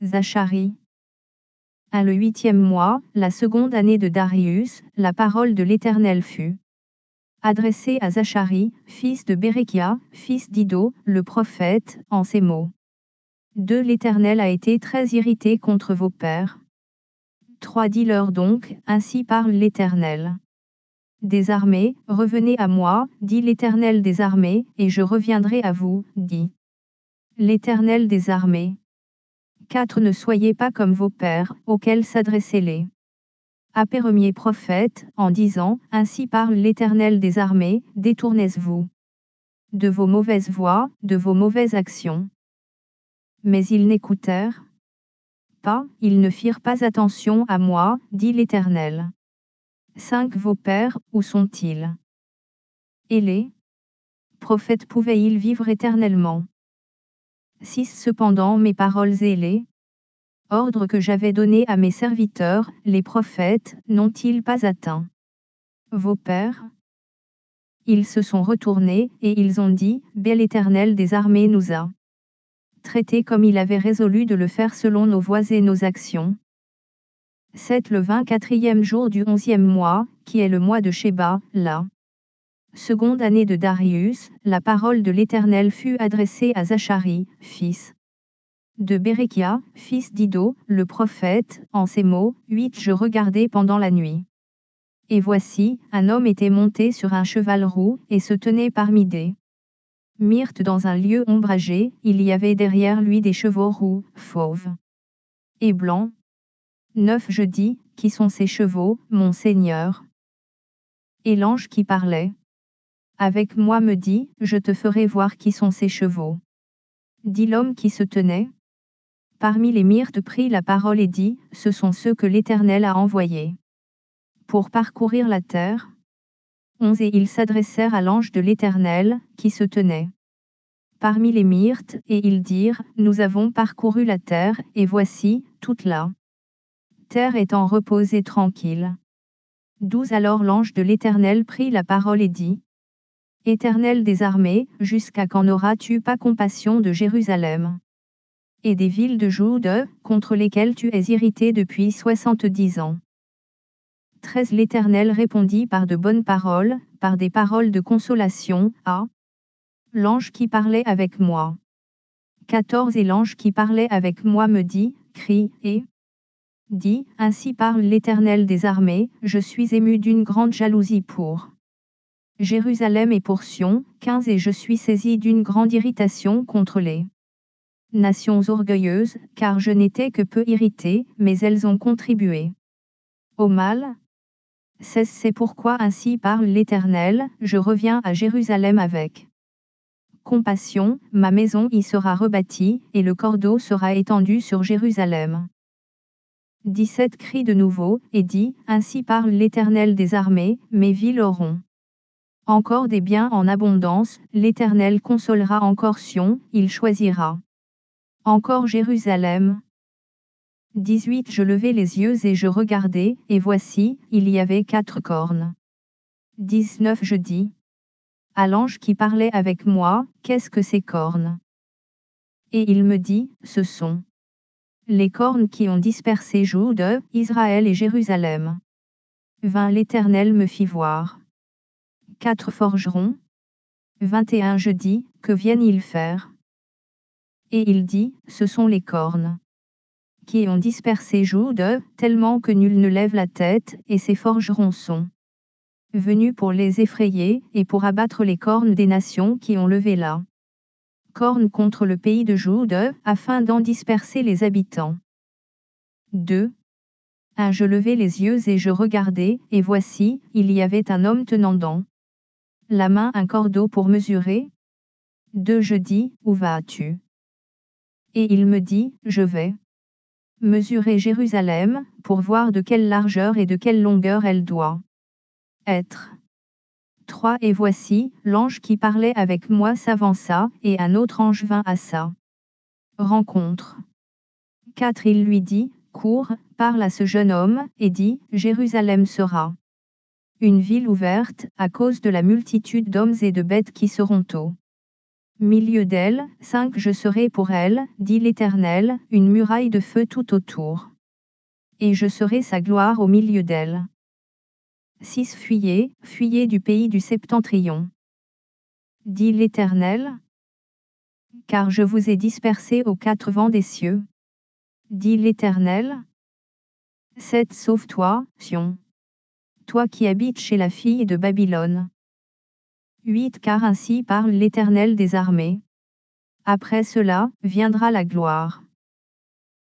Zacharie. Le 8e mois, la seconde année de Darius, la parole de l'Éternel fut adressée à Zacharie, fils de Bérékia, fils d'Iddo, le prophète, en ces mots. 2. L'Éternel a été très irrité contre vos pères. 3. Dis-leur donc, ainsi parle l'Éternel. Des armées, revenez à moi, dit l'Éternel des armées, et je reviendrai à vous, dit l'Éternel des armées. 4. Ne soyez pas comme vos pères, auxquels s'adressaient les apéromiers prophètes, en disant, ainsi parle l'Éternel des armées, détournez-vous de vos mauvaises voies, de vos mauvaises actions. Mais ils n'écoutèrent pas, ils ne firent pas attention à moi, dit l'Éternel. 5. Vos pères, où sont-ils? Et les prophètes pouvaient-ils vivre éternellement? 6. Cependant mes paroles et les ordres que j'avais donnés à mes serviteurs, les prophètes, n'ont-ils pas atteint vos pères? Ils se sont retournés, et ils ont dit, Bel Éternel des armées nous a traités comme il avait résolu de le faire selon nos voies et nos actions. 7. Le 24e jour du 11e mois, qui est le mois de Shéba, la seconde année de Darius, la parole de l'Éternel fut adressée à Zacharie, fils de Bérékia, fils d'Iddo, le prophète, en ces mots. 8. Je regardais pendant la nuit. Et voici, un homme était monté sur un cheval roux, et se tenait parmi des myrtes dans un lieu ombragé, il y avait derrière lui des chevaux roux, fauves et blancs. 9. Je dis, qui sont ces chevaux, mon Seigneur? Et l'ange qui parlait avec moi me dit, je te ferai voir qui sont ces chevaux. Dit l'homme qui se tenait parmi les myrtes prit la parole et dit, ce sont ceux que l'Éternel a envoyés pour parcourir la terre. 11. Et ils s'adressèrent à l'ange de l'Éternel, qui se tenait parmi les myrtes, et ils dirent, nous avons parcouru la terre, et voici, toute la terre est en repos et tranquille. 12. Alors l'ange de l'Éternel prit la parole et dit, Éternel des armées, jusqu'à quand n'auras-tu pas compassion de Jérusalem et des villes de Juda, contre lesquelles tu es irrité depuis 70 ans? 13. L'Éternel répondit par de bonnes paroles, par des paroles de consolation, à l'ange qui parlait avec moi. 14. Et l'ange qui parlait avec moi me dit, crie, et dit, ainsi parle l'Éternel des armées, je suis ému d'une grande jalousie pour Jérusalem et pour Sion. 15. Et je suis saisi d'une grande irritation contre les nations orgueilleuses, car je n'étais que peu irrité, mais elles ont contribué au mal. 16. C'est pourquoi ainsi parle l'Éternel, je reviens à Jérusalem avec compassion, ma maison y sera rebâtie, et le cordeau sera étendu sur Jérusalem. 17. Crie de nouveau, et dit, ainsi parle l'Éternel des armées, mes villes auront encore des biens en abondance, l'Éternel consolera encore Sion, il choisira encore Jérusalem. 18. Je levai les yeux et je regardai, et voici, il y avait 4 cornes. 19. Je dis à l'ange qui parlait avec moi, qu'est-ce que ces cornes? Et il me dit, ce sont les cornes qui ont dispersé Juda, Israël et Jérusalem. 20. L'Éternel me fit voir 4 forgerons. 21. Je dis, que viennent-ils faire? Et il dit, ce sont les cornes qui ont dispersé Juda, tellement que nul ne lève la tête, et ces forgerons sont venus pour les effrayer, et pour abattre les cornes des nations qui ont levé la corne contre le pays de Juda, afin d'en disperser les habitants. 2. 1. Je levai les yeux et je regardai, et voici, il y avait un homme tenant dans la main un cordeau pour mesurer. 2. Je dis, où vas-tu? Et il me dit, je vais mesurer Jérusalem, pour voir de quelle largeur et de quelle longueur elle doit être. 3. Et voici, l'ange qui parlait avec moi s'avança, et un autre ange vint à sa rencontre. 4. Il lui dit, cours, parle à ce jeune homme, et dit, Jérusalem sera une ville ouverte, à cause de la multitude d'hommes et de bêtes qui seront au milieu d'elle. 5 Je serai pour elle, dit l'Éternel, une muraille de feu tout autour. Et je serai sa gloire au milieu d'elle. 6 Fuyez, fuyez du pays du septentrion. Dit l'Éternel. Car je vous ai dispersés aux 4 vents des cieux. Dit l'Éternel. 7 Sauve-toi, Sion. Toi qui habites chez la fille de Babylone. 8 Car ainsi parle l'Éternel des armées. Après cela, viendra la gloire.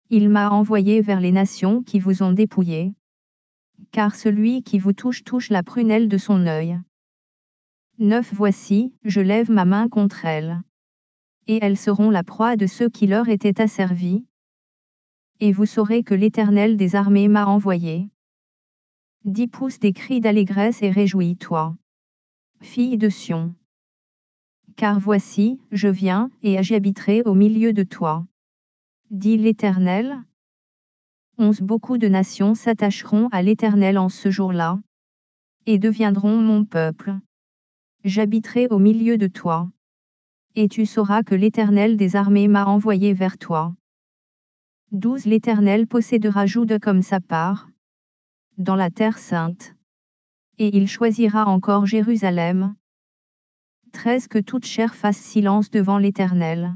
Il m'a envoyé vers les nations qui vous ont dépouillé. Car celui qui vous touche touche la prunelle de son œil. 9 Voici, je lève ma main contre elles. Et elles seront la proie de ceux qui leur étaient asservis. Et vous saurez que l'Éternel des armées m'a envoyé. 10 Pousse des cris d'allégresse et réjouis-toi. Fille de Sion. Car voici, je viens, et j'habiterai au milieu de toi. Dit l'Éternel. 11 Beaucoup de nations s'attacheront à l'Éternel en ce jour-là. Et deviendront mon peuple. J'habiterai au milieu de toi. Et tu sauras que l'Éternel des armées m'a envoyé vers toi. 12 L'Éternel possédera Juda comme sa part. Dans la terre sainte. Et il choisira encore Jérusalem. 13 Que toute chair fasse silence devant l'Éternel.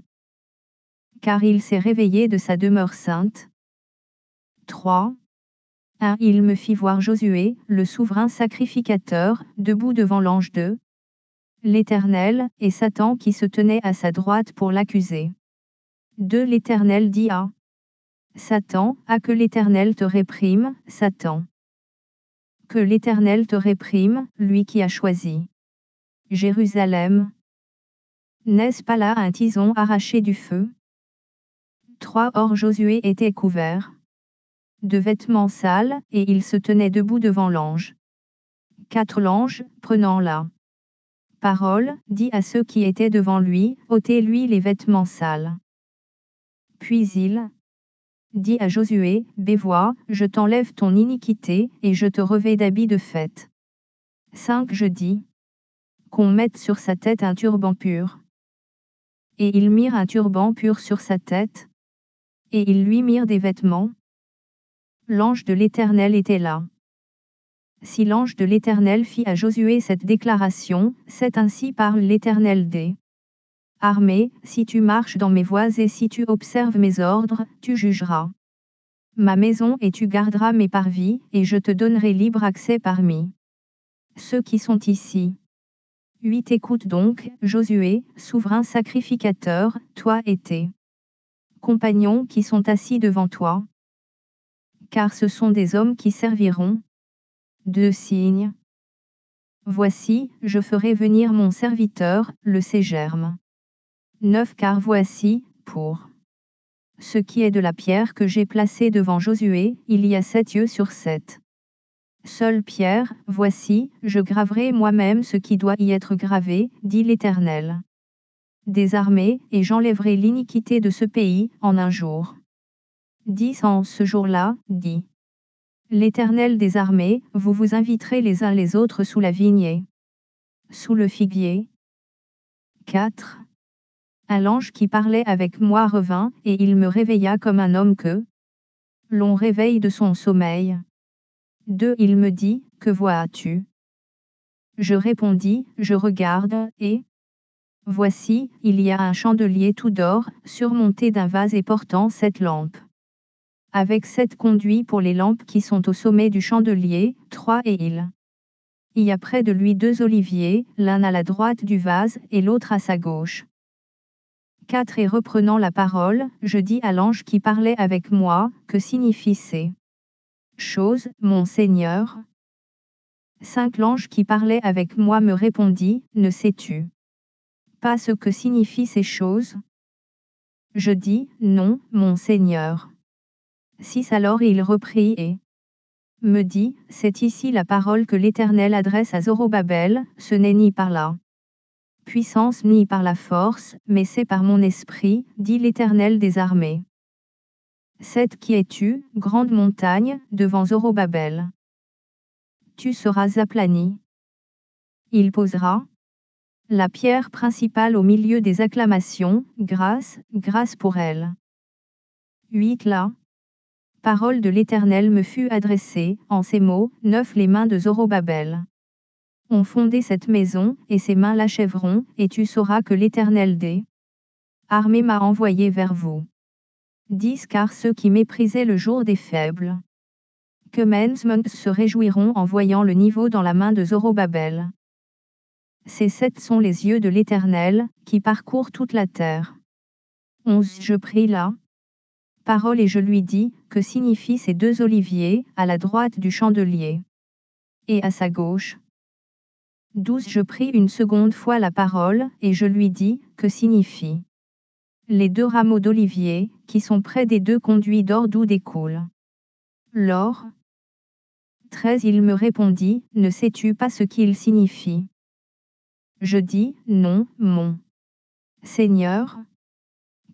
Car il s'est réveillé de sa demeure sainte. 3. 1 Il me fit voir Josué, le souverain sacrificateur, debout devant l'ange de l'Éternel, et Satan qui se tenait à sa droite pour l'accuser. 2 L'Éternel dit à Satan, que l'Éternel te réprime, Satan. Que l'Éternel te réprime, lui qui a choisi Jérusalem. N'est-ce pas là un tison arraché du feu? 3 Or Josué était couvert de vêtements sales, et il se tenait debout devant l'ange. 4 L'ange, prenant la parole, dit à ceux qui étaient devant lui, ôtez-lui les vêtements sales. Puis il dit à Josué, vois, je t'enlève ton iniquité, et je te revêts d'habits de fête. 5 Je dis qu'on mette sur sa tête un turban pur. Et ils mirent un turban pur sur sa tête. Et ils lui mirent des vêtements. L'ange de l'Éternel était là. Si l'ange de l'Éternel fit à Josué cette déclaration, c'est ainsi parle l'Éternel des armées, si tu marches dans mes voies et si tu observes mes ordres, tu jugeras ma maison et tu garderas mes parvis, et je te donnerai libre accès parmi ceux qui sont ici. 8 Écoute donc, Josué, souverain sacrificateur, toi et tes compagnons qui sont assis devant toi. Car ce sont des hommes qui serviront. 2 Signes. Voici, je ferai venir mon serviteur, le Ségerme. 9 Car voici, pour ce qui est de la pierre que j'ai placée devant Josué, il y a 7 yeux sur 7. Seule pierre, voici, je graverai moi-même ce qui doit y être gravé, dit l'Éternel des armées, et j'enlèverai l'iniquité de ce pays, en un jour. 10 En ce jour-là, dit l'Éternel des armées, vous vous inviterez les uns les autres sous la vigne, sous le figuier. 4 L'ange qui parlait avec moi revint, et il me réveilla comme un homme que l'on réveille de son sommeil. 2 Il me dit, que vois-tu? Je répondis, je regarde, et voici, il y a un chandelier tout d'or, surmonté d'un vase et portant 7 lampes. Avec 7 conduits pour les lampes qui sont au sommet du chandelier, 3 et il y a près de lui 2 oliviers, l'un à la droite du vase et l'autre à sa gauche. 4 Et reprenant la parole, je dis à l'ange qui parlait avec moi, que signifient ces choses, mon Seigneur? 5 L'ange qui parlait avec moi me répondit, ne sais-tu pas ce que signifient ces choses? Je dis, non, mon Seigneur. 6 Alors il reprit et me dit, c'est ici la parole que l'Éternel adresse à Zorobabel, ce n'est ni par la puissance ni par la force, mais c'est par mon esprit, dit l'Éternel des armées. 7 Qui es-tu, grande montagne, devant Zorobabel? Tu seras aplani. Il posera La pierre principale au milieu des acclamations, grâce, grâce pour elle. 8 La parole de l'Éternel me fut adressée, en ces mots, 9 Les mains de Zorobabel ont fondé cette maison, et ses mains l'achèveront, et tu sauras que l'Éternel des armées m'a envoyé vers vous. 10 Car ceux qui méprisaient le jour des faibles commencements se réjouiront en voyant le niveau dans la main de Zorobabel. Ces 7 sont les yeux de l'Éternel, qui parcourent toute la terre. 11 Je pris la parole et je lui dis, que signifient ces 2 oliviers, à la droite du chandelier et à sa gauche? 12 Je pris une seconde fois la parole, et je lui dis, que signifient les 2 rameaux d'olivier, qui sont près des 2 conduits d'or d'où découle l'or? 13 Il me répondit, ne sais-tu pas ce qu'ils signifient? Je dis, non, mon Seigneur.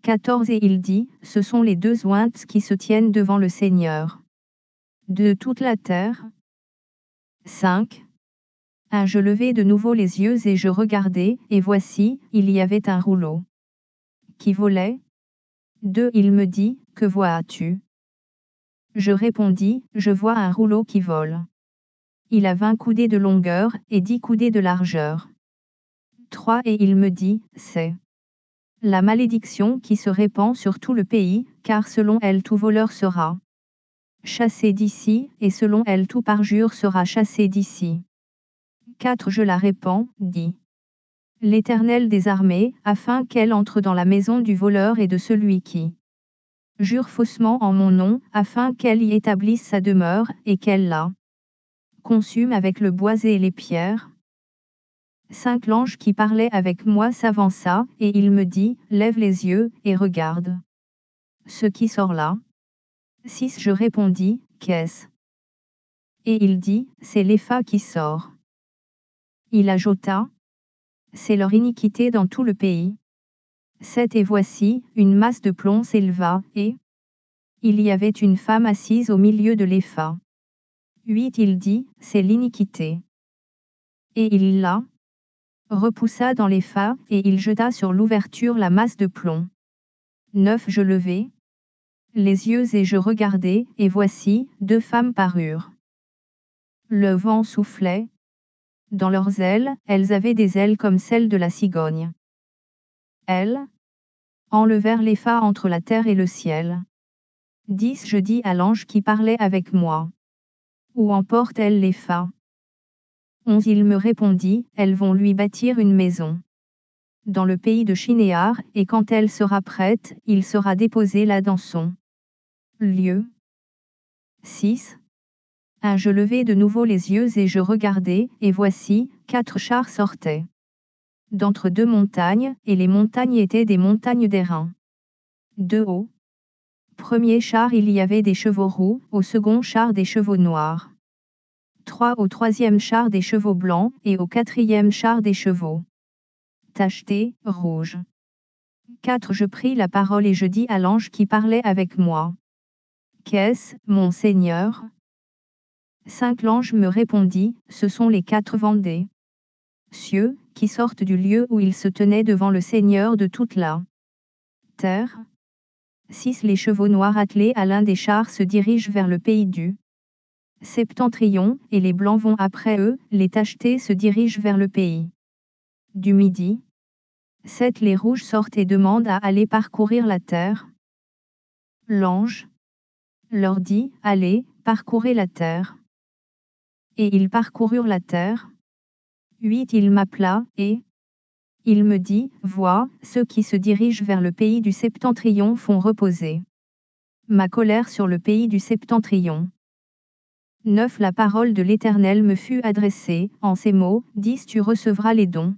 14 Et il dit, ce sont les 2 ointes qui se tiennent devant le Seigneur de toute la terre. 5 Je levai de nouveau les yeux et je regardai, et voici, il y avait un rouleau qui volait. 2 Il me dit, que vois-tu? Je répondis, je vois un rouleau qui vole. Il a 20 coudées de longueur, et 10 coudées de largeur. 3 Et il me dit, c'est la malédiction qui se répand sur tout le pays, car selon elle tout voleur sera chassé d'ici, et selon elle tout parjure sera chassé d'ici. 4 Je la répands, dit l'Éternel des armées, afin qu'elle entre dans la maison du voleur et de celui qui jure faussement en mon nom, afin qu'elle y établisse sa demeure, et qu'elle la consume avec le bois et les pierres. 5 L'ange qui parlait avec moi s'avança, et il me dit, lève les yeux, et regarde ce qui sort là. 6 Je répondis, qu'est-ce? Et il dit, c'est l'épha qui sort. Il ajouta, c'est leur iniquité dans tout le pays. 7 Et voici, une masse de plomb s'éleva, et il y avait une femme assise au milieu de l'épha. 8 Il dit, c'est l'iniquité. Et il la repoussa dans l'épha, et il jeta sur l'ouverture la masse de plomb. 9 Je levai les yeux et je regardai, et voici, 2 femmes parurent. Le vent soufflait. Dans leurs ailes, elles avaient des ailes comme celles de la cigogne. Elles enlevèrent l'épha entre la terre et le ciel. 10 Je dis à l'ange qui parlait avec moi. Où emportent-elles l'épha? 11 Il me répondit, elles vont lui bâtir une maison dans le pays de Shinéar, et quand elle sera prête, il sera déposé là dans son lieu. 6 Je levai de nouveau les yeux et je regardai, et voici, 4 chars sortaient d'entre 2 montagnes, et les montagnes étaient des montagnes d'airain. 2 Au premier char il y avait des chevaux roux, au second char des chevaux noirs. 3 Au troisième char des chevaux blancs, et au quatrième char des chevaux tachetés, rouges. 4 Je pris la parole et je dis à l'ange qui parlait avec moi. Qu'est-ce, mon Seigneur? 5 L'ange me répondit, ce sont les 4 vents des cieux, qui sortent du lieu où ils se tenaient devant le Seigneur de toute la terre. 6 Les chevaux noirs attelés à l'un des chars se dirigent vers le pays du septentrion, et les blancs vont après eux, les tachetés se dirigent vers le pays du midi. 7 Les rouges sortent et demandent à aller parcourir la terre. L'ange leur dit, allez, parcourez la terre. Et ils parcoururent la terre. 8 Il m'appela, et il me dit, vois, ceux qui se dirigent vers le pays du septentrion font reposer ma colère sur le pays du septentrion. 9 La parole de l'Éternel me fut adressée, en ces mots, 10 Tu recevras les dons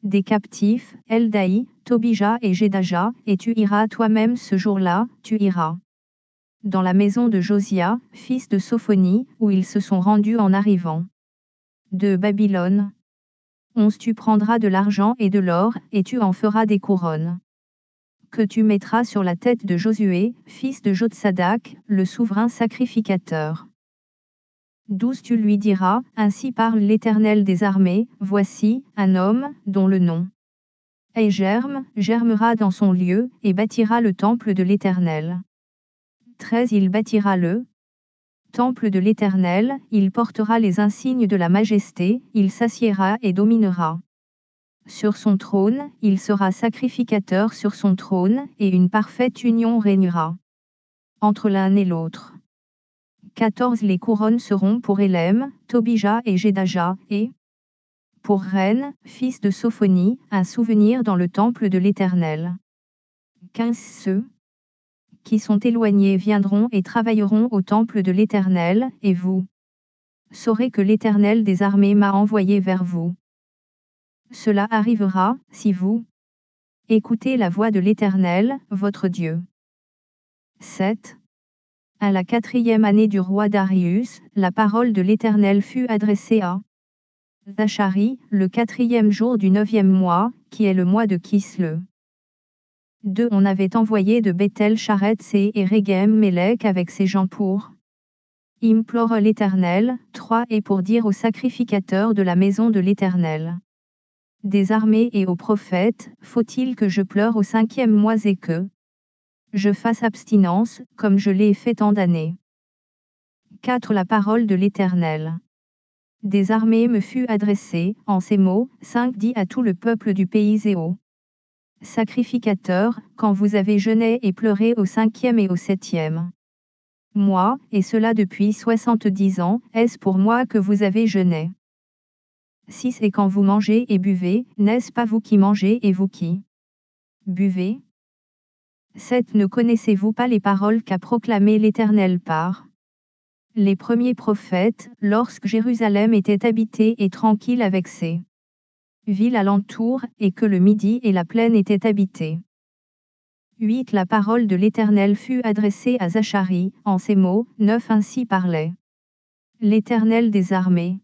des captifs, Eldaï, Tobija et Jedaja, et tu iras toi-même ce jour-là, tu iras dans la maison de Josia, fils de Sophonie, où ils se sont rendus en arrivant de Babylone. 11 Tu prendras de l'argent et de l'or, et tu en feras des couronnes que tu mettras sur la tête de Josué, fils de Jotsadak, le souverain sacrificateur. 12 Tu lui diras, ainsi parle l'Éternel des armées, voici, un homme, dont le nom est Germe, germera dans son lieu, et bâtira le temple de l'Éternel. 13 Il bâtira le temple de l'Éternel, il portera les insignes de la majesté, il s'assiera et dominera. Sur son trône, il sera sacrificateur sur son trône, et une parfaite union régnera entre l'un et l'autre. 14 Les couronnes seront pour Élem, Tobija et Jedaja, et pour Ren, fils de Sophonie, un souvenir dans le temple de l'Éternel. 15 Ceux qui sont éloignés viendront et travailleront au temple de l'Éternel, et vous saurez que l'Éternel des armées m'a envoyé vers vous. Cela arrivera, si vous écoutez la voix de l'Éternel, votre Dieu. 7. À la 4e année du roi Darius, la parole de l'Éternel fut adressée à Zachari, le 4e jour du 9e mois, qui est le mois de Kisle. 2 On avait envoyé de Bethel Charetz et Régem Mélec avec ses gens pour implore l'Éternel. 3 Et pour dire aux sacrificateurs de la maison de l'Éternel des armées et aux prophètes, faut-il que je pleure au 5e mois et que je fasse abstinence, comme je l'ai fait tant d'années. 4 La parole de l'Éternel des armées me fut adressée, en ces mots. 5 Dis à tout le peuple du pays et aux sacrificateurs, quand vous avez jeûné et pleuré au 5e et au 7e mois, et cela depuis 70 ans, est-ce pour moi que vous avez jeûné? 6 Et quand vous mangez et buvez, n'est-ce pas vous qui mangez et vous qui buvez? 7 Ne connaissez-vous pas les paroles qu'a proclamées l'Éternel par les premiers prophètes, lorsque Jérusalem était habitée et tranquille avec ses villes alentour, et que le Midi et la plaine étaient habités? 8 La parole de l'Éternel fut adressée à Zachari, en ces mots. 9 Ainsi parlait l'Éternel des armées.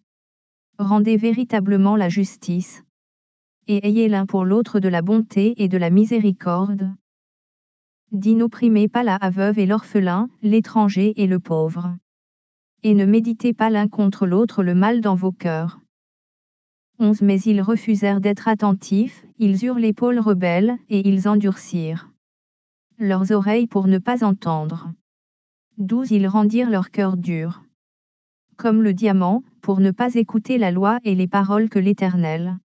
Rendez véritablement la justice, et ayez l'un pour l'autre de la bonté et de la miséricorde. 10 N'opprimez pas la veuve et l'orphelin, l'étranger et le pauvre. Et ne méditez pas l'un contre l'autre le mal dans vos cœurs. 11 Mais ils refusèrent d'être attentifs, ils eurent l'épaule rebelle, et ils endurcirent leurs oreilles pour ne pas entendre. 12 Ils rendirent leur cœur dur comme le diamant, pour ne pas écouter la loi et les paroles que l'Éternel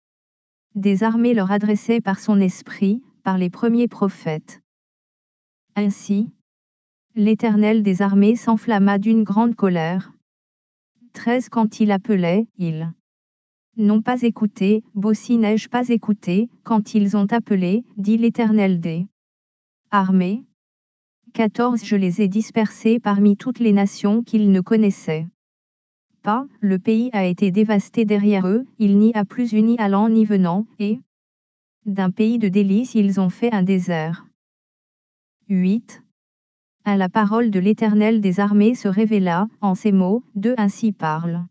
des armées leur adressait par son esprit, par les premiers prophètes. Ainsi, l'Éternel des armées s'enflamma d'une grande colère. 13 Quand il appelait, ils n'ont pas écouté, Bossi n'ai-je pas écouté, quand ils ont appelé, dit l'Éternel des armées. 14 Je les ai dispersés parmi toutes les nations qu'ils ne connaissaient pas, le pays a été dévasté derrière eux, il n'y a plus uni allant ni venant, et d'un pays de délices ils ont fait un désert. 8 À la parole de l'Éternel des armées se révéla, en ces mots. 2 Ainsi parle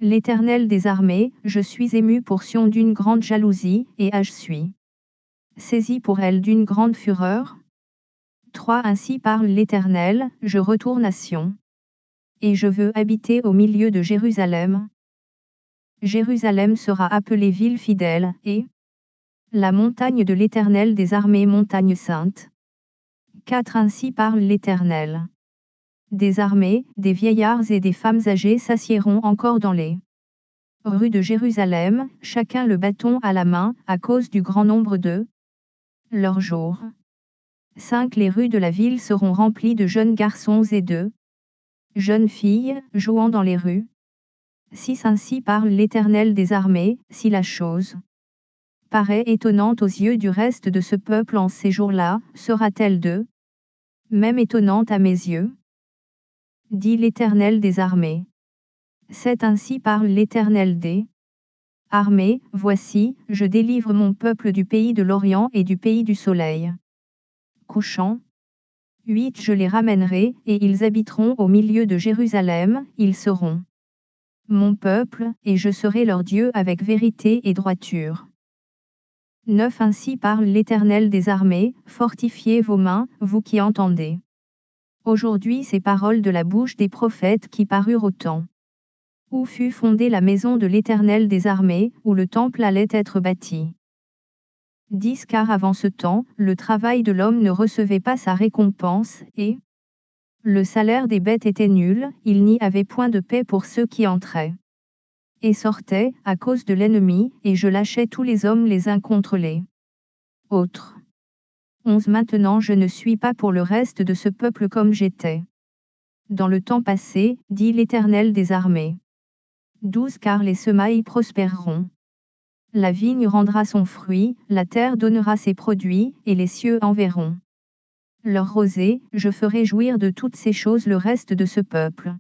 l'Éternel des armées, je suis ému pour Sion d'une grande jalousie, et je suis saisi pour elle d'une grande fureur. 3 Ainsi parle l'Éternel, je retourne à Sion, et je veux habiter au milieu de Jérusalem. Jérusalem sera appelée ville fidèle, et la montagne de l'Éternel des armées montagne sainte. 4 Ainsi parle l'Éternel des armées, des vieillards et des femmes âgées s'assiéront encore dans les rues de Jérusalem, chacun le bâton à la main, à cause du grand nombre de leurs jours. 5 Les rues de la ville seront remplies de jeunes garçons et de jeunes filles, jouant dans les rues. 6 Ainsi parle l'Éternel des armées, si la chose paraît étonnante aux yeux du reste de ce peuple en ces jours-là, sera-t-elle de même étonnante à mes yeux? Dit l'Éternel des armées. 7 Ainsi parle l'Éternel des armées, voici, je délivre mon peuple du pays de l'Orient et du pays du soleil couchant. 8 Je les ramènerai, et ils habiteront au milieu de Jérusalem, ils seront mon peuple, et je serai leur Dieu avec vérité et droiture. 9 Ainsi parle l'Éternel des armées, fortifiez vos mains, vous qui entendez aujourd'hui ces paroles de la bouche des prophètes qui parurent au temps Où fut fondée la maison de l'Éternel des armées, où le temple allait être bâti. 10 Car avant ce temps, le travail de l'homme ne recevait pas sa récompense, et le salaire des bêtes était nul, il n'y avait point de paix pour ceux qui entraient et sortaient, à cause de l'ennemi, et je lâchais tous les hommes les uns contre les autres. 11 Maintenant je ne suis pas pour le reste de ce peuple comme j'étais dans le temps passé, dit l'Éternel des armées. 12 Car les semailles prospéreront. La vigne rendra son fruit, la terre donnera ses produits, et les cieux enverront leur rosée, je ferai jouir de toutes ces choses le reste de ce peuple.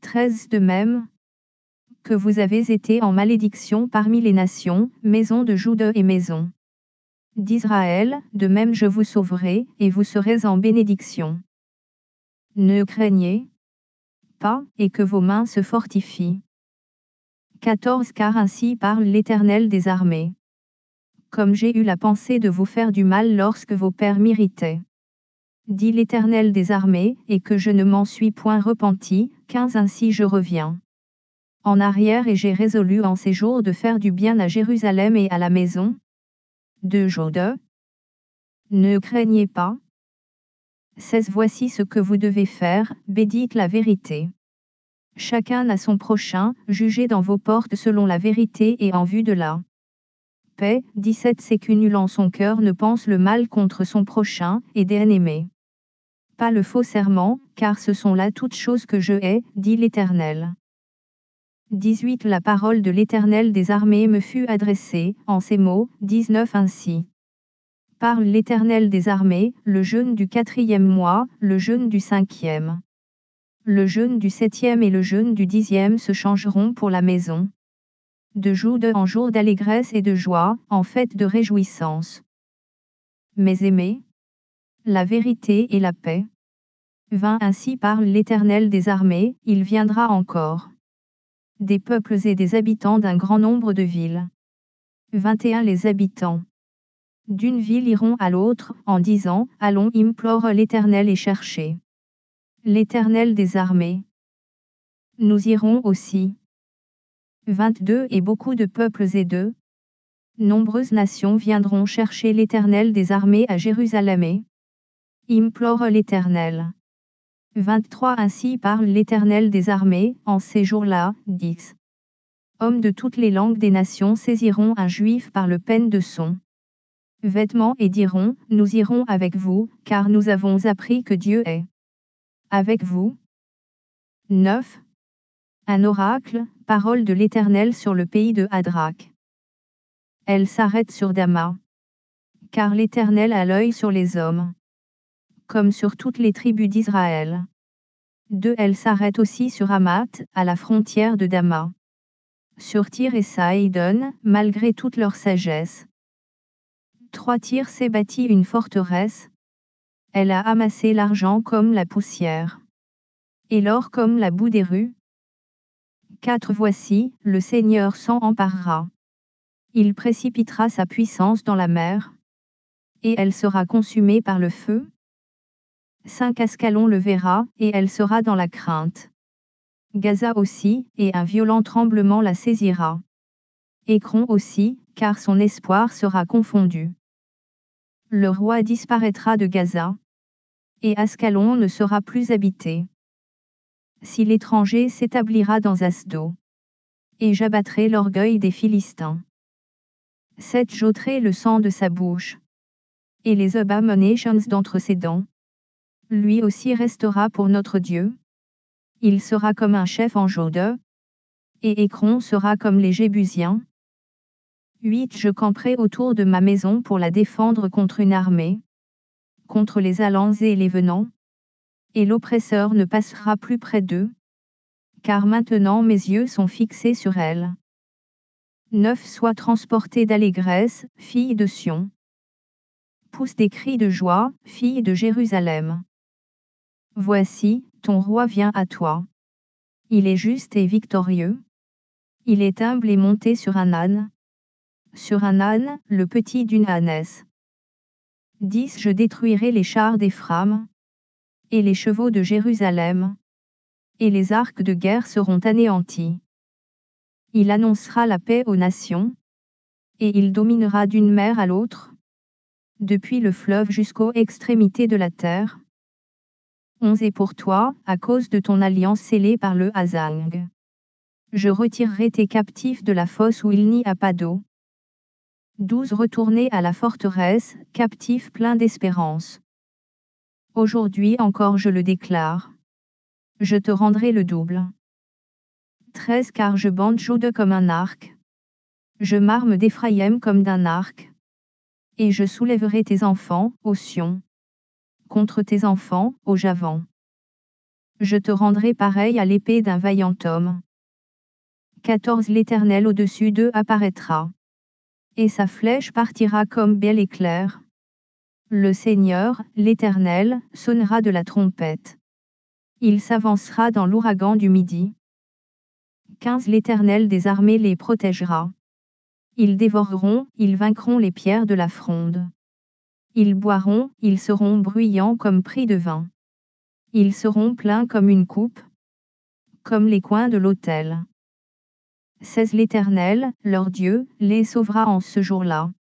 13 De même que vous avez été en malédiction parmi les nations, maison de Juda et maison d'Israël, de même je vous sauverai, et vous serez en bénédiction. Ne craignez pas, et que vos mains se fortifient. 14 Car ainsi parle l'Éternel des armées. Comme j'ai eu la pensée de vous faire du mal lorsque vos pères m'irritaient, dit l'Éternel des armées, et que je ne m'en suis point repenti, 15 Ainsi je reviens en arrière et j'ai résolu en ces jours de faire du bien à Jérusalem et à la maison de Juda. Ne craignez pas. 16 Voici ce que vous devez faire, bédite la vérité. Chacun à son prochain, jugez dans vos portes selon la vérité et en vue de la paix. 17 C'est qu'une nul en son cœur ne pense le mal contre son prochain, et bien-aimé. Pas le faux serment, car ce sont là toutes choses que je hais, dit l'Éternel. 18 La parole de l'Éternel des armées me fut adressée, en ces mots. 19 Ainsi parle l'Éternel des armées, le jeûne du 4e mois, le jeûne du 5e, le jeûne du 7e et le jeûne du 10e se changeront pour la maison de Juda en jour d'allégresse et de joie, en fête de réjouissance. Mes aimés, la vérité et la paix. 20 Ainsi parle l'Éternel des armées, il viendra encore des peuples et des habitants d'un grand nombre de villes. 21 Les habitants d'une ville iront à l'autre, en disant, allons implore l'Éternel et chercher l'Éternel des armées. Nous irons aussi. 22 Et beaucoup de peuples et de nombreuses nations viendront chercher l'Éternel des armées à Jérusalem et implore l'Éternel. 23 Ainsi parle l'Éternel des armées, en ces jours-là, 10 Hommes de toutes les langues des nations saisiront un juif par le peine de son vêtement et diront, nous irons avec vous, car nous avons appris que Dieu est avec vous. 9 Un oracle, parole de l'Éternel sur le pays de Hadrach. Elle s'arrête sur Dama. Car l'Éternel a l'œil sur les hommes, comme sur toutes les tribus d'Israël. 2 Elle s'arrête aussi sur Hamath, à la frontière de Dama. Sur Tyr et Saïdon, malgré toute leur sagesse. 3 Tyr s'est bâti une forteresse. Elle a amassé l'argent comme la poussière, et l'or comme la boue des rues. 4 Voici, le Seigneur s'en emparera. Il précipitera sa puissance dans la mer, et elle sera consumée par le feu. 5 Ascalon le verra, et elle sera dans la crainte. Gaza aussi, et un violent tremblement la saisira. Écron aussi, car son espoir sera confondu. Le roi disparaîtra de Gaza, et Ascalon ne sera plus habité. Si l'étranger s'établira dans Asdo, et j'abattrai l'orgueil des Philistins. 7 J'ôterai le sang de sa bouche, et les abominations d'entre ses dents. Lui aussi restera pour notre Dieu. Il sera comme un chef en Juda, et Écron sera comme les Jébusiens. 8 Je camperai autour de ma maison pour la défendre contre une armée, contre les allants et les venants, et l'oppresseur ne passera plus près d'eux, car maintenant mes yeux sont fixés sur elle. 9 Sois transportée d'allégresse, fille de Sion. Pousse des cris de joie, fille de Jérusalem. Voici, ton roi vient à toi. Il est juste et victorieux. Il est humble et monté sur un âne. Sur un âne, le petit d'une ânesse. 10 Je détruirai les chars d'Éphraim, et les chevaux de Jérusalem. et les arcs de guerre seront anéantis. Il annoncera la paix aux nations, et il dominera d'une mer à l'autre, depuis le fleuve jusqu'aux extrémités de la terre. 11 Et pour toi, à cause de ton alliance scellée par le Hazang, je retirerai tes captifs de la fosse où il n'y a pas d'eau. 12 Retournez à la forteresse, captifs pleins d'espérance. Aujourd'hui encore je le déclare. Je te rendrai le double. 13 Car je bande Juda comme un arc. Je m'arme d'Éphraïm comme d'un arc. Et je soulèverai tes enfants, ô Sion, contre tes enfants, ô Javan. Je te rendrai pareil à l'épée d'un vaillant homme. 14 L'Éternel au-dessus d'eux apparaîtra. Et sa flèche partira comme bel éclair. Le Seigneur, l'Éternel, sonnera de la trompette. Il s'avancera dans l'ouragan du midi. 15 L'Éternel des armées les protégera. Ils dévoreront, ils vaincront les pierres de la fronde. Ils boiront, ils seront bruyants comme pris de vin. Ils seront pleins comme une coupe, comme les coins de l'autel. 16 L'Éternel, leur Dieu, les sauvera en ce jour-là,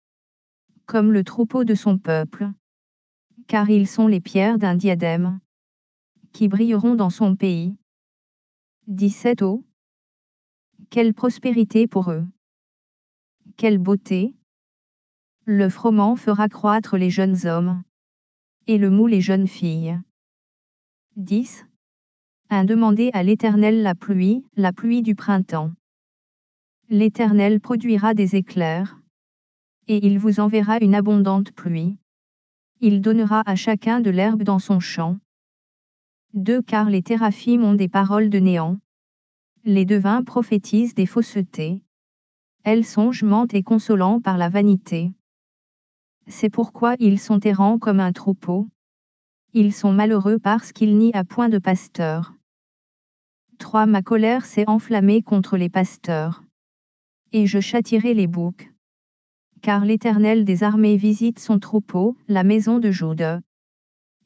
comme le troupeau de son peuple. Car ils sont les pierres d'un diadème, qui brilleront dans son pays. 17 Oh, quelle prospérité pour eux! Quelle beauté! Le froment fera croître les jeunes hommes, et le mou les jeunes filles. 10 Demandez à l'Éternel la pluie du printemps. L'Éternel produira des éclairs, et il vous enverra une abondante pluie. Il donnera à chacun de l'herbe dans son champ. 2 Car les téraphim ont des paroles de néant. Les devins prophétisent des faussetés. Elles songent mentent et consolant par la vanité. C'est pourquoi ils sont errants comme un troupeau. Ils sont malheureux parce qu'il n'y a point de pasteur. 3 Ma colère s'est enflammée contre les pasteurs. Et je châtierai les boucs. Car l'Éternel des armées visite son troupeau, la maison de Juda.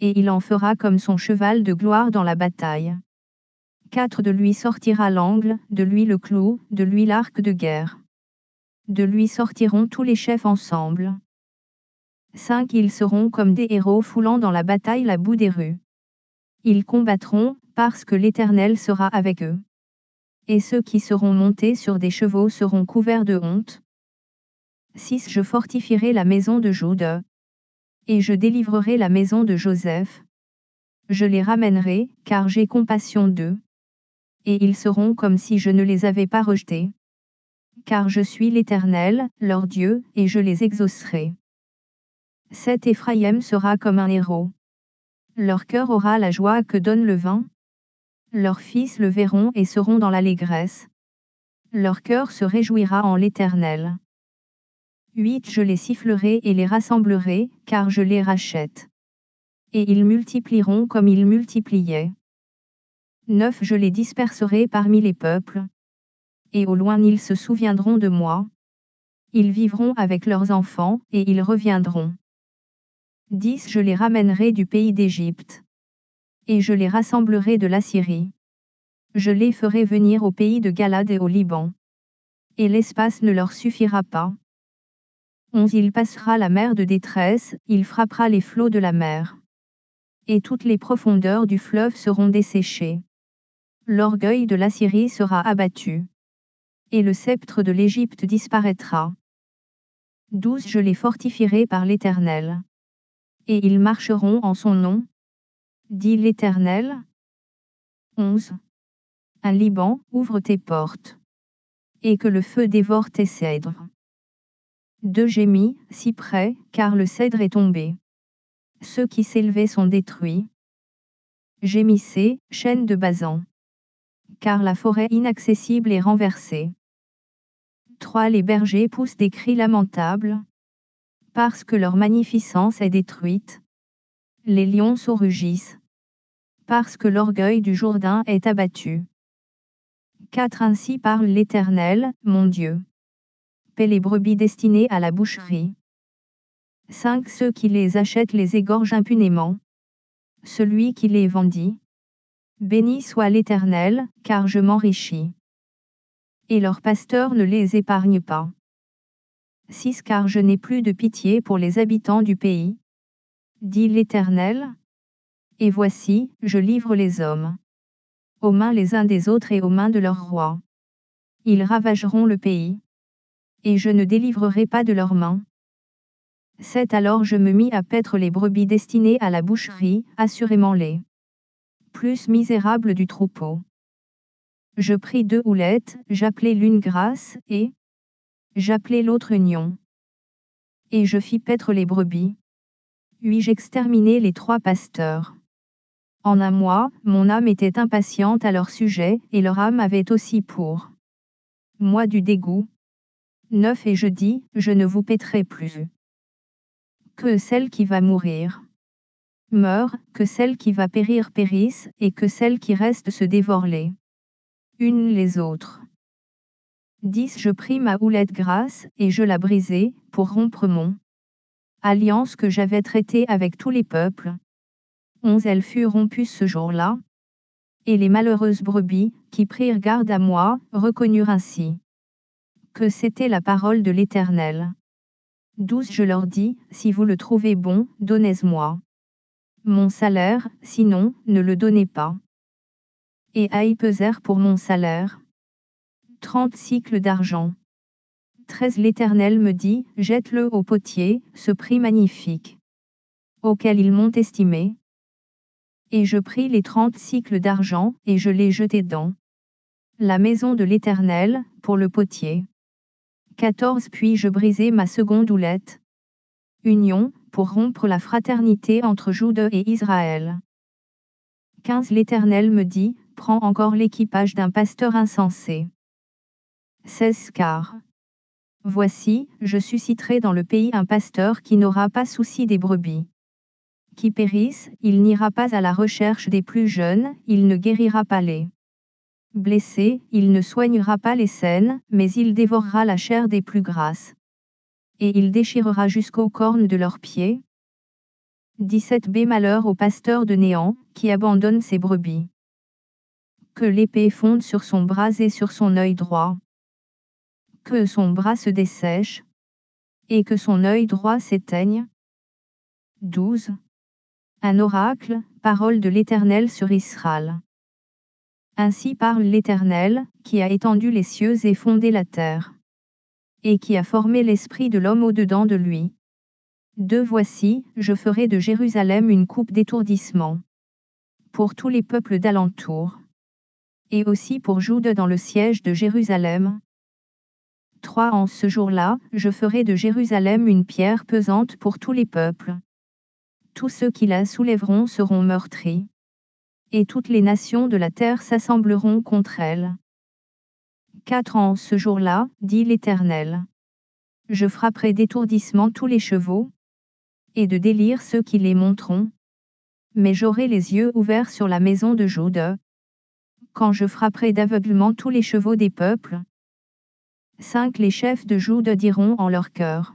Et il en fera comme son cheval de gloire dans la bataille. 4 De lui sortira l'angle, de lui le clou, de lui l'arc de guerre. De lui sortiront tous les chefs ensemble. 5 Ils seront comme des héros foulant dans la bataille la boue des rues. Ils combattront, parce que l'Éternel sera avec eux. Et ceux qui seront montés sur des chevaux seront couverts de honte. 6 Je fortifierai la maison de Juda. Et je délivrerai la maison de Joseph. Je les ramènerai, car j'ai compassion d'eux. Et ils seront comme si je ne les avais pas rejetés. Car je suis l'Éternel, leur Dieu, et je les exaucerai. 7 Éphraïm sera comme un héros. Leur cœur aura la joie que donne le vin. Leurs fils le verront et seront dans l'allégresse. Leur cœur se réjouira en l'Éternel. 8 Je les sifflerai et les rassemblerai, car je les rachète. Et ils multiplieront comme ils multipliaient. 9 Je les disperserai parmi les peuples. Et au loin ils se souviendront de moi. Ils vivront avec leurs enfants, et ils reviendront. 10 Je les ramènerai du pays d'Égypte. Et je les rassemblerai de l'Assyrie. Je les ferai venir au pays de Galade et au Liban. Et l'espace ne leur suffira pas. 11 Il passera la mer de détresse, il frappera les flots de la mer. Et toutes les profondeurs du fleuve seront desséchées. L'orgueil de l'Assyrie sera abattu. Et le sceptre de l'Égypte disparaîtra. 12 Je les fortifierai par l'Éternel. Et ils marcheront en son nom, dit l'Éternel. 11 Un Liban, ouvre tes portes. Et que le feu dévore tes cèdres. 2 Gémis, si près, car le cèdre est tombé. Ceux qui s'élevaient sont détruits. Gémissez, chêne de Basan. Car la forêt inaccessible est renversée. 3 Les bergers poussent des cris lamentables. Parce que leur magnificence est détruite. Les lionceaux rugissent. Parce que l'orgueil du Jourdain est abattu. 4 Ainsi parle l'Éternel, mon Dieu. Paie les brebis destinées à la boucherie. 5 Ceux qui les achètent les égorgent impunément. Celui qui les vendit Béni soit l'Éternel, car je m'enrichis. Et leurs pasteurs ne les épargnent pas. 6 Car je n'ai plus de pitié pour les habitants du pays, dit l'Éternel. Et voici, je livre les hommes aux mains les uns des autres et aux mains de leurs rois. Ils ravageront le pays, et je ne délivrerai pas de leurs mains. 7 Alors je me mis à paître les brebis destinées à la boucherie, assurément les plus misérables du troupeau. Je pris 2 houlettes, j'appelai l'une grâce, et j'appelai l'autre union. Et je fis paître les brebis. 8 J'exterminai les 3 pasteurs. En un mois, mon âme était impatiente à leur sujet, et leur âme avait aussi pour moi du dégoût. 9 Et je dis, je ne vous paîtrai plus. Que celle qui va mourir meure, que celle qui va périr périsse, et que celle qui reste se dévore les unes les autres. 10 Je pris ma houlette grasse, et je la brisai, pour rompre mon alliance que j'avais traitée avec tous les peuples. 11 Elle fut rompue ce jour-là. Et les malheureuses brebis, qui prirent garde à moi, reconnurent ainsi que c'était la parole de l'Éternel. 12 Je leur dis, si vous le trouvez bon, donnez-moi mon salaire, sinon, ne le donnez pas. Et ils pesèrent pour mon salaire 30 cycles d'argent. 13 L'Éternel me dit, jette-le au potier, ce prix magnifique auquel ils m'ont estimé. Et je pris les 30 cycles d'argent, et je les jetai dans la maison de l'Éternel, pour le potier. 14 Puis je brisai ma seconde houlette. Union, pour rompre la fraternité entre Juda et Israël. 15 L'Éternel me dit, prends encore l'équipage d'un pasteur insensé. 16 Car voici, je susciterai dans le pays un pasteur qui n'aura pas souci des brebis qui périssent, il n'ira pas à la recherche des plus jeunes, il ne guérira pas les blessés, il ne soignera pas les saines, mais il dévorera la chair des plus grasses. Et il déchirera jusqu'aux cornes de leurs pieds. 17 Malheur au pasteur de Néant, qui abandonne ses brebis. Que l'épée fonde sur son bras et sur son œil droit. Que son bras se dessèche. Et que son œil droit s'éteigne. 12 Un oracle, parole de l'Éternel sur Israël. Ainsi parle l'Éternel, qui a étendu les cieux et fondé la terre. Et qui a formé l'esprit de l'homme au-dedans de lui. 2 Voici, je ferai de Jérusalem une coupe d'étourdissement. Pour tous les peuples d'alentour. Et aussi pour Juda dans le siège de Jérusalem. 3 En ce jour-là, je ferai de Jérusalem une pierre pesante pour tous les peuples. Tous ceux qui la soulèveront seront meurtris. Et toutes les nations de la terre s'assembleront contre elle. 4 En ce jour-là, dit l'Éternel. Je frapperai d'étourdissement tous les chevaux, et de délire ceux qui les monteront. Mais j'aurai les yeux ouverts sur la maison de Juda. Quand je frapperai d'aveuglement tous les chevaux des peuples. 5 Les chefs de Juda diront en leur cœur.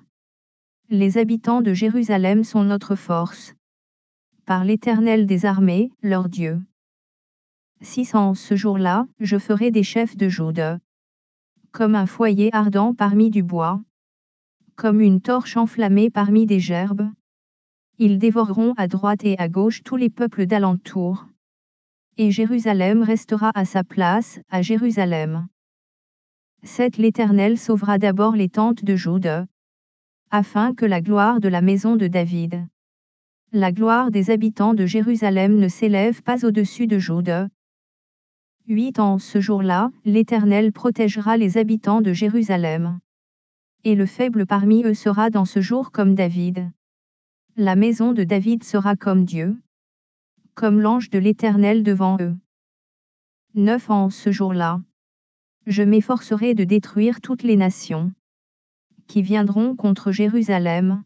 Les habitants de Jérusalem sont notre force. Par l'Éternel des armées, leur Dieu. 6 En ce jour-là, je ferai des chefs de Juda comme un foyer ardent parmi du bois, comme une torche enflammée parmi des gerbes. Ils dévoreront à droite et à gauche tous les peuples d'alentour. Et Jérusalem restera à sa place, à Jérusalem. 7 L'Éternel sauvera d'abord les tentes de Juda, afin que la gloire de la maison de David, la gloire des habitants de Jérusalem ne s'élève pas au-dessus de Juda. 8 En ce jour-là, l'Éternel protégera les habitants de Jérusalem. Et le faible parmi eux sera dans ce jour comme David. La maison de David sera comme Dieu, comme l'ange de l'Éternel devant eux. 9 En ce jour-là, je m'efforcerai de détruire toutes les nations qui viendront contre Jérusalem.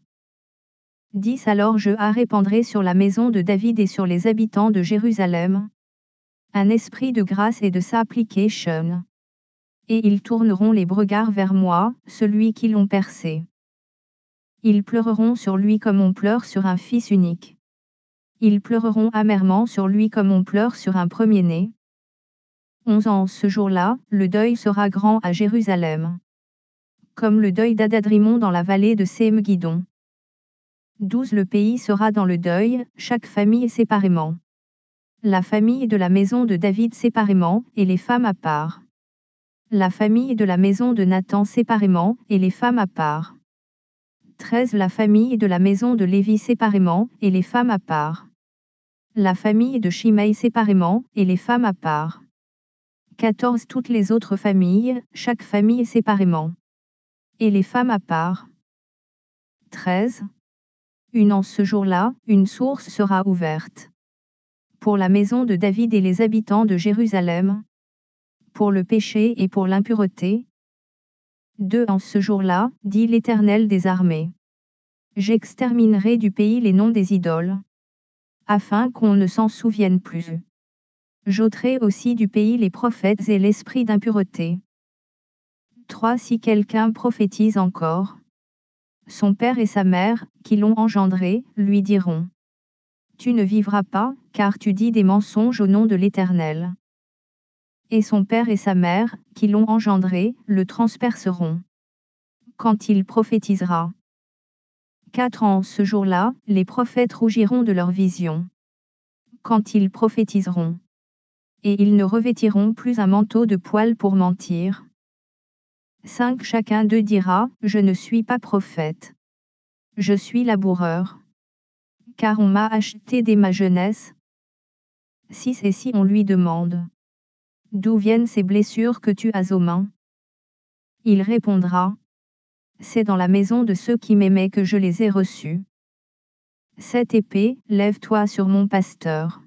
10 Alors je répandrai sur la maison de David et sur les habitants de Jérusalem un esprit de grâce et de supplication. Et ils tourneront les regards vers moi, celui qui l'ont percé. Ils pleureront sur lui comme on pleure sur un fils unique. Ils pleureront amèrement sur lui comme on pleure sur un premier-né. 11 En ce jour-là, le deuil sera grand à Jérusalem. Comme le deuil d'Adadrimon dans la vallée de Sémegidon. 12 Le pays sera dans le deuil, chaque famille séparément. La famille de la maison de David séparément, et les femmes à part. La famille de la maison de Nathan séparément, et les femmes à part. 13 La famille de la maison de Lévi séparément, et les femmes à part. La famille de Shimei séparément, et les femmes à part. 14 Toutes les autres familles, chaque famille séparément. Et les femmes à part. 13 En ce jour-là, une source sera ouverte. Pour la maison de David et les habitants de Jérusalem. Pour le péché et pour l'impureté. 2 En ce jour-là, dit l'Éternel des armées. J'exterminerai du pays les noms des idoles. Afin qu'on ne s'en souvienne plus. J'ôterai aussi du pays les prophètes et l'esprit d'impureté. 3 Si quelqu'un prophétise encore. Son père et sa mère, qui l'ont engendré, lui diront. Tu ne vivras pas, car tu dis des mensonges au nom de l'Éternel. Et son père et sa mère, qui l'ont engendré, le transperceront. Quand il prophétisera. 4 En ce jour-là, les prophètes rougiront de leur vision. Quand ils prophétiseront. Et ils ne revêtiront plus un manteau de poil pour mentir. 5 Chacun d'eux dira, je ne suis pas prophète. Je suis laboureur. Car on m'a acheté dès ma jeunesse. 6 Et si on lui demande. D'où viennent ces blessures que tu as aux mains? Il répondra. C'est dans la maison de ceux qui m'aimaient que je les ai reçus. 7 Épée, lève-toi sur mon pasteur.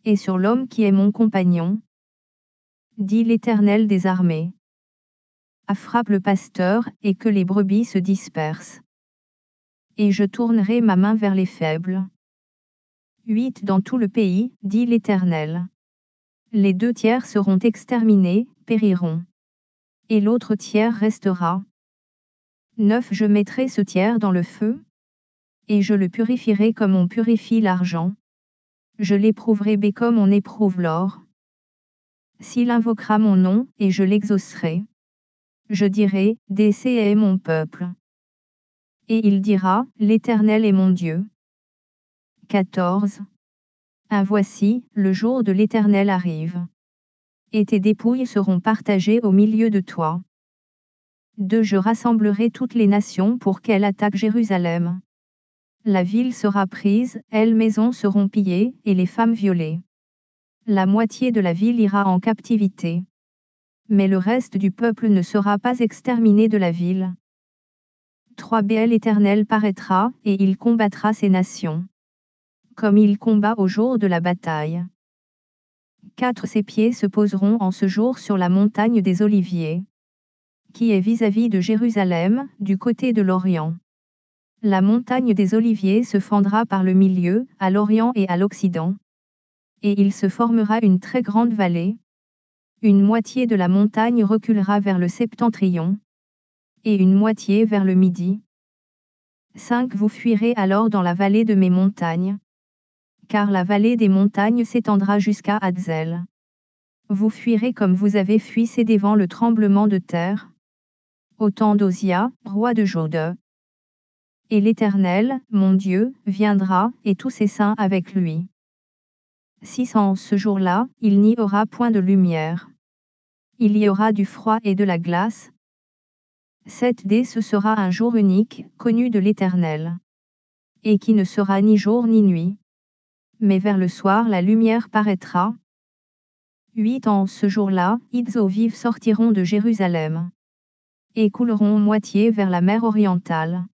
Et sur l'homme qui est mon compagnon. Dit l'Éternel des armées. Frappe le pasteur, et que les brebis se dispersent. Et je tournerai ma main vers les faibles. 8 Dans tout le pays, dit l'Éternel. Les 2 tiers seront exterminés, périront. Et l'autre tiers restera. 9 Je mettrai ce tiers dans le feu. Et je le purifierai comme on purifie l'argent. Je l'éprouverai comme on éprouve l'or. S'il invoquera mon nom, et je l'exaucerai. Je dirai, Décé est mon peuple. Et il dira, l'Éternel est mon Dieu. 14 Voici, le jour de l'Éternel arrive. Et tes dépouilles seront partagées au milieu de toi. 2 Je rassemblerai toutes les nations pour qu'elles attaquent Jérusalem. La ville sera prise, les maisons seront pillées, et les femmes violées. La moitié de la ville ira en captivité. Mais le reste du peuple ne sera pas exterminé de la ville. 3 L'Éternel paraîtra, et il combattra ces nations. Comme il combat au jour de la bataille. 4 Ses pieds se poseront en ce jour sur la montagne des Oliviers. Qui est vis-à-vis de Jérusalem, du côté de l'Orient. La montagne des Oliviers se fendra par le milieu, à l'Orient et à l'Occident. Et il se formera une très grande vallée. Une moitié de la montagne reculera vers le septentrion. Et une moitié vers le midi. 5 Vous fuirez alors dans la vallée de mes montagnes. Car la vallée des montagnes s'étendra jusqu'à Hadzel. Vous fuirez comme vous avez fui devant le tremblement de terre. Au temps d'Osia, roi de Jode. Et l'Éternel, mon Dieu, viendra, et tous ses saints avec lui. 6 En ce jour-là, il n'y aura point de lumière. Il y aura du froid et de la glace. 7 Ce sera un jour unique, connu de l'Éternel. Et qui ne sera ni jour ni nuit. Mais vers le soir la lumière paraîtra. 8 En ce jour-là, ids eaux vives sortiront de Jérusalem. Et couleront moitié vers la mer orientale.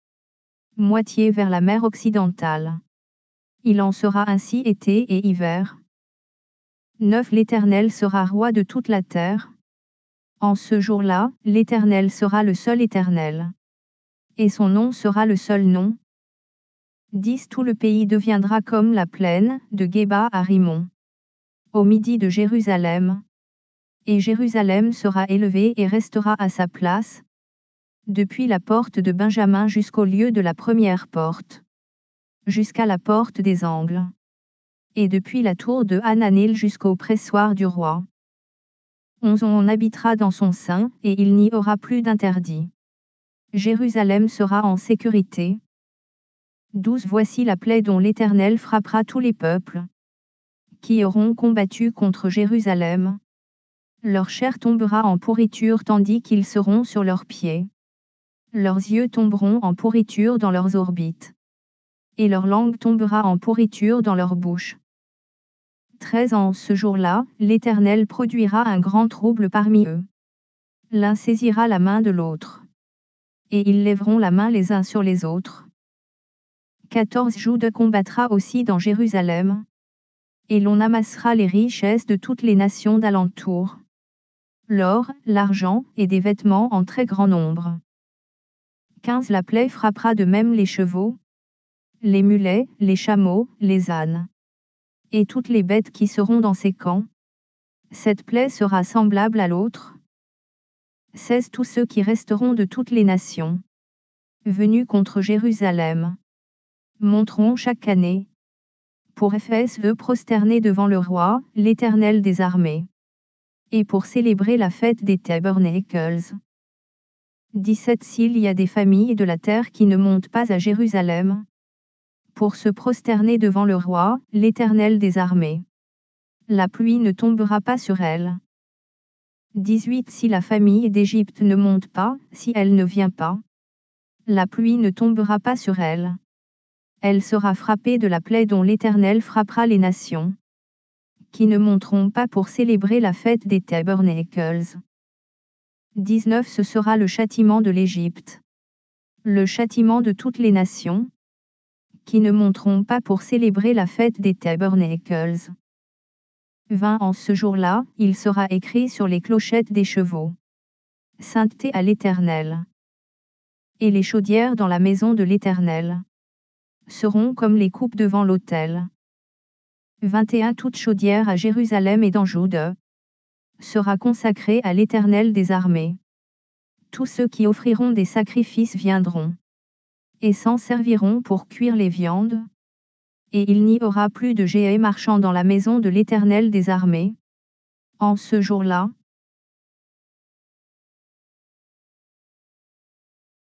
Moitié vers la mer occidentale. Il en sera ainsi été et hiver. 9 L'Éternel sera roi de toute la terre. En ce jour-là, l'Éternel sera le seul Éternel. Et son nom sera le seul nom. 10 Tout le pays deviendra comme la plaine, de Géba à Rimon. Au midi de Jérusalem. Et Jérusalem sera élevée et restera à sa place. Depuis la porte de Benjamin jusqu'au lieu de la première porte. Jusqu'à la porte des angles. et depuis la tour de Hananel jusqu'au pressoir du roi. 11 On habitera dans son sein, et il n'y aura plus d'interdit. Jérusalem sera en sécurité. 12 Voici la plaie dont l'Éternel frappera tous les peuples qui auront combattu contre Jérusalem. Leur chair tombera en pourriture tandis qu'ils seront sur leurs pieds. Leurs yeux tomberont en pourriture dans leurs orbites. Et leur langue tombera en pourriture dans leur bouche. 13 En ce jour-là, l'Éternel produira un grand trouble parmi eux. L'un saisira la main de l'autre. Et ils lèveront la main les uns sur les autres. 14 Jude combattra aussi dans Jérusalem. Et l'on amassera les richesses de toutes les nations d'alentour. L'or, l'argent, et des vêtements en très grand nombre. 15 La plaie frappera de même les chevaux, les mulets, les chameaux, les ânes, et toutes les bêtes qui seront dans ces camps. Cette plaie sera semblable à l'autre. 16 Tous ceux qui resteront de toutes les nations, venus contre Jérusalem, monteront chaque année, pour se prosterner devant le roi, l'Éternel des armées, et pour célébrer la fête des Tabernacles. 17 S'il y a des familles de la terre qui ne montent pas à Jérusalem, pour se prosterner devant le roi, l'Éternel des armées, la pluie ne tombera pas sur elles. 18 Si la famille d'Égypte ne monte pas, si elle ne vient pas, la pluie ne tombera pas sur elle. Elle sera frappée de la plaie dont l'Éternel frappera les nations, qui ne monteront pas pour célébrer la fête des Tabernacles. 19 Ce sera le châtiment de l'Égypte, le châtiment de toutes les nations, qui ne monteront pas pour célébrer la fête des Tabernacles. 20 En ce jour-là, il sera écrit sur les clochettes des chevaux: Sainteté à l'Éternel. Et les chaudières dans la maison de l'Éternel seront comme les coupes devant l'autel. 21 Toute chaudière à Jérusalem et dans Jude sera consacrée à l'Éternel des armées. Tous ceux qui offriront des sacrifices viendront et s'en serviront pour cuire les viandes. Et il n'y aura plus de géants marchant dans la maison de l'Éternel des armées. En ce jour-là,